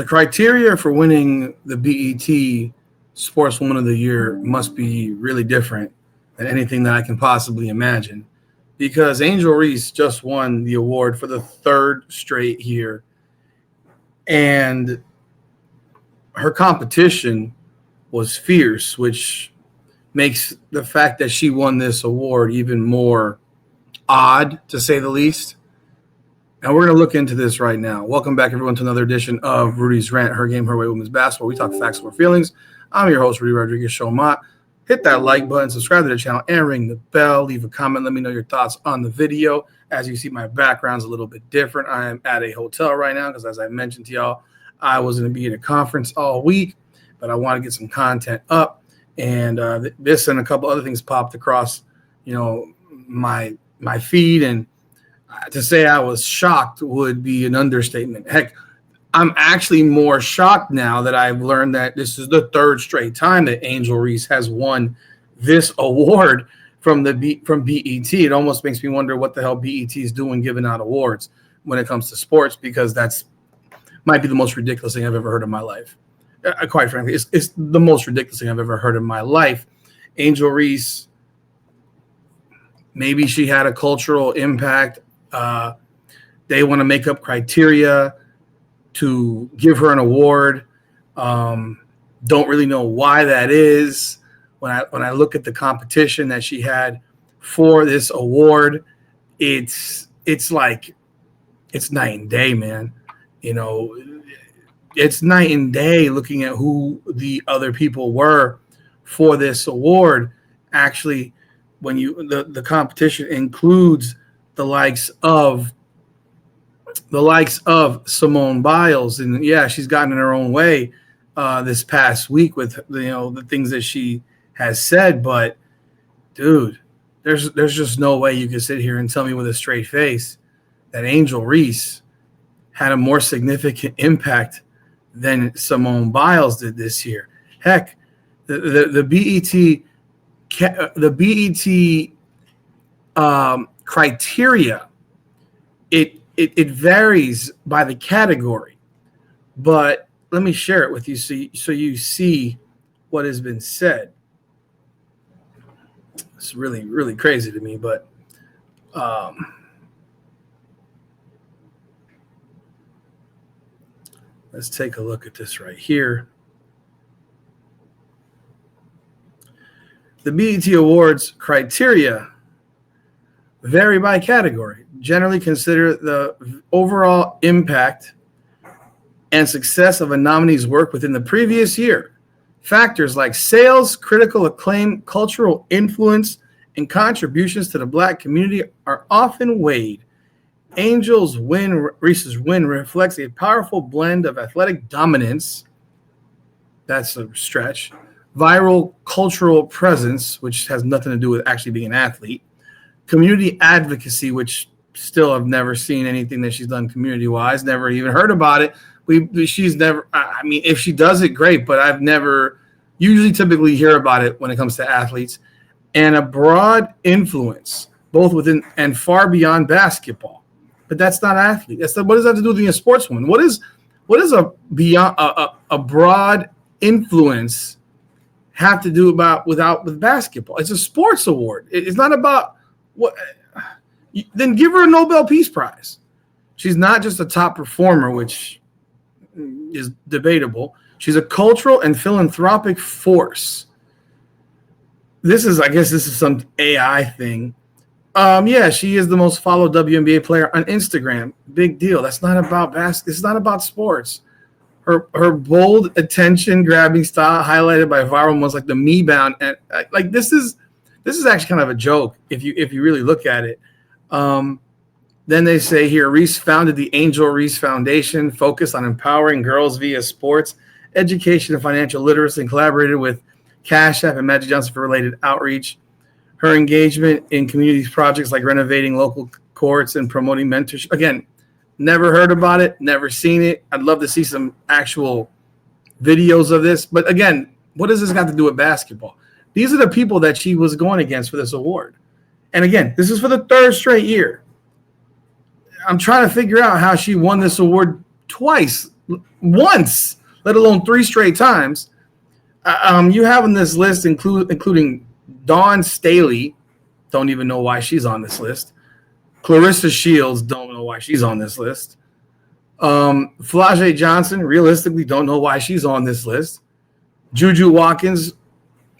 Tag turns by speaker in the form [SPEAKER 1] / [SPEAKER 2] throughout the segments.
[SPEAKER 1] criteria for winning the BET Sportswoman of the Year must be really different than anything that I can possibly imagine, because Angel Reese just won the award for the third straight year, and her competition was fierce, which makes the fact that she won this award even more odd, to say the least. And we're going to look into this right now. Welcome back, everyone, to another edition of Rudy's Rant, Her Game, Her Way Women's Basketball. We talk facts over feelings. I'm your host, Rudy Rodriguez Showmont. Hit that like button, subscribe to the channel, and ring the bell. Leave a comment. Let me know your thoughts on the video. As you see, my background's a little bit different. I am at a hotel right now because, as I mentioned to y'all, I was going to be at a conference all week, but I want to get some content up. And this and a couple other things popped across, my feed, and to say I was shocked would be an understatement. Heck, I'm actually more shocked now that I've learned that this is the third straight time that Angel Reese has won this award from BET. It almost makes me wonder what the hell BET is doing giving out awards when it comes to sports, because that's might be the most ridiculous thing I've ever heard in my life. Quite frankly, it's the most ridiculous thing I've ever heard in my life. Angel Reese, maybe she had a cultural impact. They want to make up criteria to give her an award. Don't really know why that is. When I look at the competition that she had for this award, it's night and day, man. It's night and day looking at who the other people were for this award. Actually, when the competition includes the likes of Simone Biles, and yeah, she's gotten in her own way this past week with the things that she has said. But dude, there's just no way you can sit here and tell me with a straight face that Angel Reese had a more significant impact than Simone Biles did this year. Heck, the BET criteria, it varies by the category, but let me share it with you so you see what has been said. It's really, really crazy to me, but let's take a look at this right here. The BET Awards criteria vary by category. Generally consider the overall impact and success of a nominee's work within the previous year. Factors like sales, critical acclaim, cultural influence, and contributions to the Black community are often weighed. Reese's win reflects a powerful blend of athletic dominance, that's a stretch, viral cultural presence, which has nothing to do with actually being an athlete, community advocacy, which still I've never seen anything that she's done community-wise, never even heard about it. She's never, I mean, if she does it, great, but I've never typically hear about it when it comes to athletes, and a broad influence, both within and far beyond basketball. But that's not athlete. What does that have to do with being a sportswoman? What is a beyond a broad influence have to do with basketball? It's a sports award. It's not about what. Then give her a Nobel Peace Prize. She's not just a top performer, which is debatable. She's a cultural and philanthropic force. I guess this is some AI thing. Yeah, she is the most followed WNBA player on Instagram. Big deal. That's not about basketball. It's not about sports. Her bold, attention-grabbing style, highlighted by viral moments like the Me Bound, and like this is actually kind of a joke if you really look at it. Then they say here, Reese founded the Angel Reese Foundation, focused on empowering girls via sports, education, and financial literacy, and collaborated with Cash App and Magic Johnson for related outreach. Her engagement in community projects like renovating local courts and promoting mentorship. Again, never heard about it, never seen it. I'd love to see some actual videos of this. But again, what does this got to do with basketball? These are the people that she was going against for this award. And again, this is for the third straight year. I'm trying to figure out how she won this award twice once, let alone 3 straight times. You have on this list including Dawn Staley. Don't even know why she's on this list. Clarissa Shields, don't know why she's on this list. Flau'jae Johnson, realistically, don't know why she's on this list. Juju Watkins,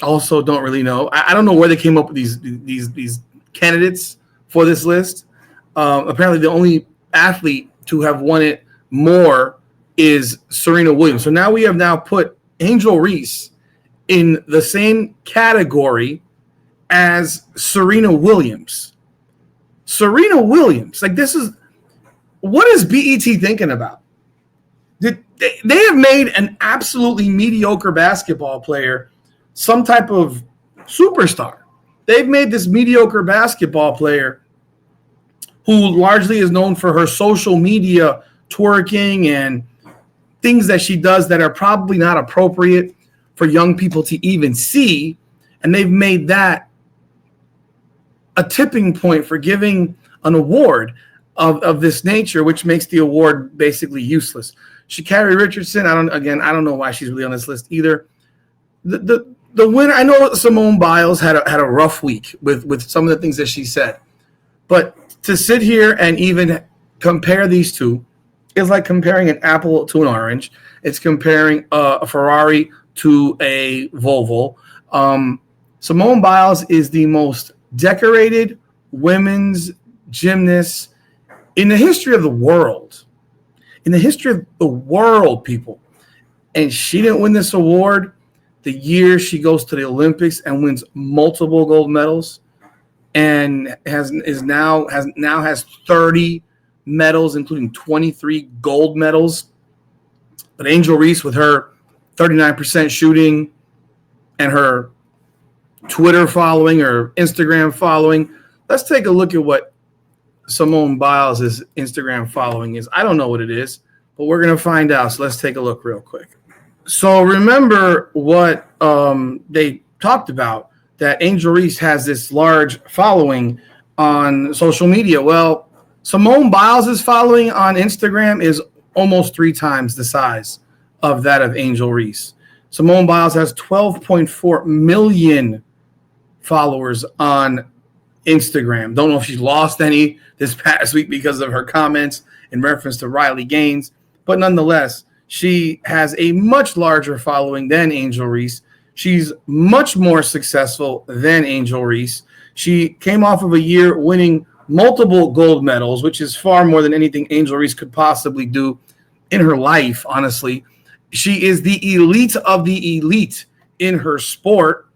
[SPEAKER 1] also don't really know. I don't know where they came up with these candidates for this list. Apparently, the only athlete to have won it more is Serena Williams. So now we have put Angel Reese in the same category as Serena Williams. Serena Williams, like, this is what is BET thinking about? They have made an absolutely mediocre basketball player some type of superstar. They've made this mediocre basketball player who largely is known for her social media twerking and things that she does that are probably not appropriate for young people to even see. And they've made that a tipping point for giving an award of this nature, which makes the award basically useless. Sha'Carri Richardson, I don't know why she's really on this list either. The winner, I know Simone Biles had a rough week with some of the things that she said, but to sit here and even compare these two is like comparing an apple to an orange. It's comparing a Ferrari to a Volvo. Simone Biles is the most decorated women's gymnast in the history of the world. In the history of the world, people. And she didn't win this award the year she goes to the Olympics and wins multiple gold medals, and has 30 medals, including 23 gold medals. But Angel Reese, with her 39% shooting and her Twitter following or Instagram following, let's take a look at what Simone Biles' Instagram following is. I don't know what it is, but we're going to find out. So let's take a look real quick. So remember what they talked about, that Angel Reese has this large following on social media. Well, Simone Biles' following on Instagram is almost 3 times the size of that of Angel Reese. Simone Biles has 12.4 million followers on Instagram. Don't know if she lost any this past week because of her comments in reference to Riley Gaines, but nonetheless, she has a much larger following than Angel Reese. She's much more successful than Angel Reese. She came off of a year winning multiple gold medals, which is far more than anything Angel Reese could possibly do in her life, honestly. She is the elite of the elite in her sport,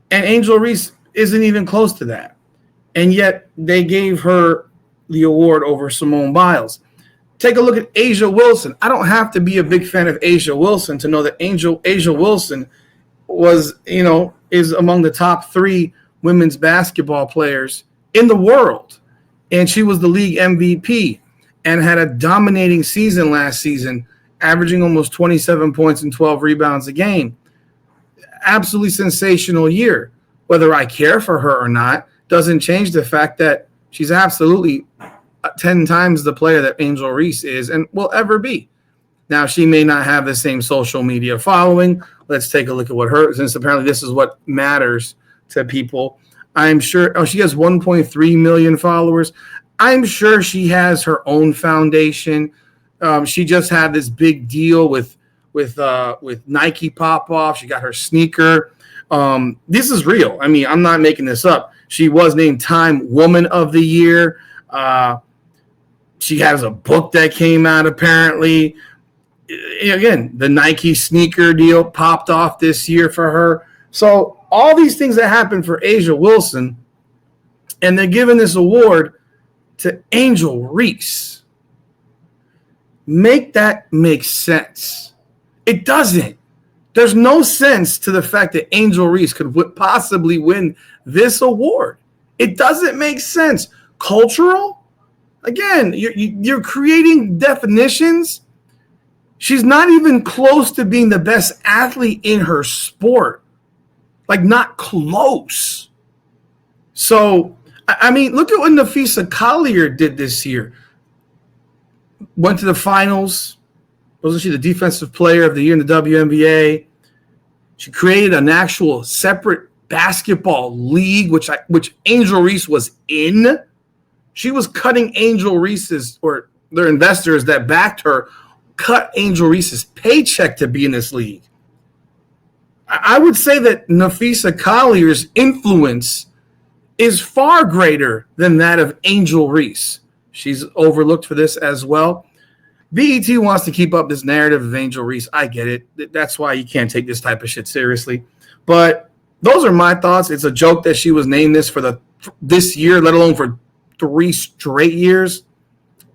[SPEAKER 1] and Angel Reese isn't even close to that. And yet they gave her the award over Simone Biles. Take a look at A'ja Wilson. I don't have to be a big fan of A'ja Wilson to know that A'ja Wilson is among the top 3 women's basketball players in the world. And she was the league MVP and had a dominating season last season, averaging almost 27 points and 12 rebounds a game. Absolutely sensational year. Whether I care for her or not doesn't change the fact that she's absolutely 10 times the player that Angel Reese is and will ever be. Now, she may not have the same social media following. Let's take a look at what her, since apparently this is what matters to people. I'm sure she has 1.3 million followers. I'm sure she has her own foundation. She just had this big deal with Nike pop off. She got her sneaker. This is real. I mean, I'm not making this up. She was named Time Woman of the Year. She has a book that came out apparently. Again, the Nike sneaker deal popped off this year for her. So all these things that happened for A'ja Wilson, and they're giving this award to Angel Reese. Make that make sense. It doesn't. There's no sense to the fact that Angel Reese could possibly win this award. It doesn't make sense. Cultural? Again, you're creating definitions. She's not even close to being the best athlete in her sport. Like, not close. So, I mean, look at what Nafisa Collier did this year. Went to the finals, Wasn't she the defensive player of the year in the WNBA? She created an actual separate basketball league, which Angel Reese was in. She was cutting Angel Reese's, or their investors that backed her, cut Angel Reese's paycheck to be in this league. I would say that Nafisa Collier's influence is far greater than that of Angel Reese. She's overlooked for this as well. BET wants to keep up this narrative of Angel Reese. I get it. That's why you can't take this type of shit seriously. But those are my thoughts. It's a joke that she was named this for this year, let alone for 3 straight years.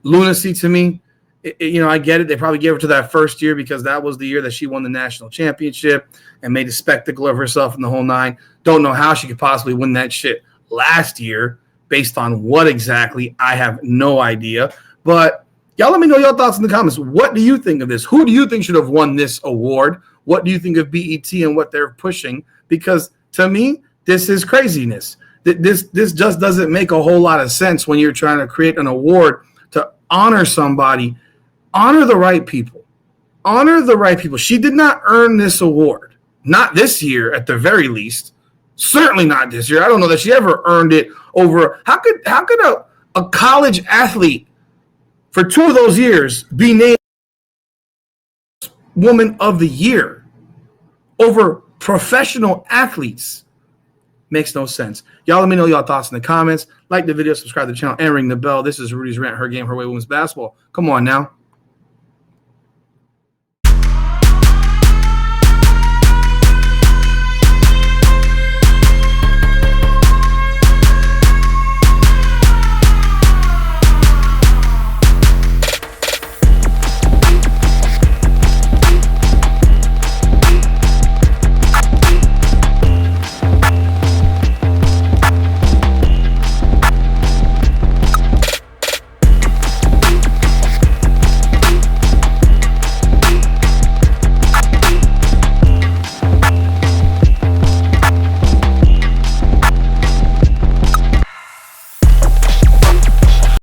[SPEAKER 1] Lunacy to me. I get it. They probably gave her to that first year because that was the year that she won the national championship and made a spectacle of herself in the whole 9. Don't know how she could possibly win that shit last year based on what exactly. I have no idea. But y'all let me know your thoughts in the comments. What do you think of this? Who do you think should have won this award? What do you think of BET and what they're pushing? Because to me, this is craziness. This just doesn't make a whole lot of sense when you're trying to create an award to honor somebody. Honor the right people. Honor the right people. She did not earn this award. Not this year, at the very least. Certainly not this year. I don't know that she ever earned it over. How could a college athlete for 2 of those years be named Woman of the Year over professional athletes? Makes no sense. Y'all let me know your thoughts in the comments. Like the video, subscribe to the channel, and ring the bell. This is Rudy's Rant, Her Game, Her Way Women's Basketball. Come on now.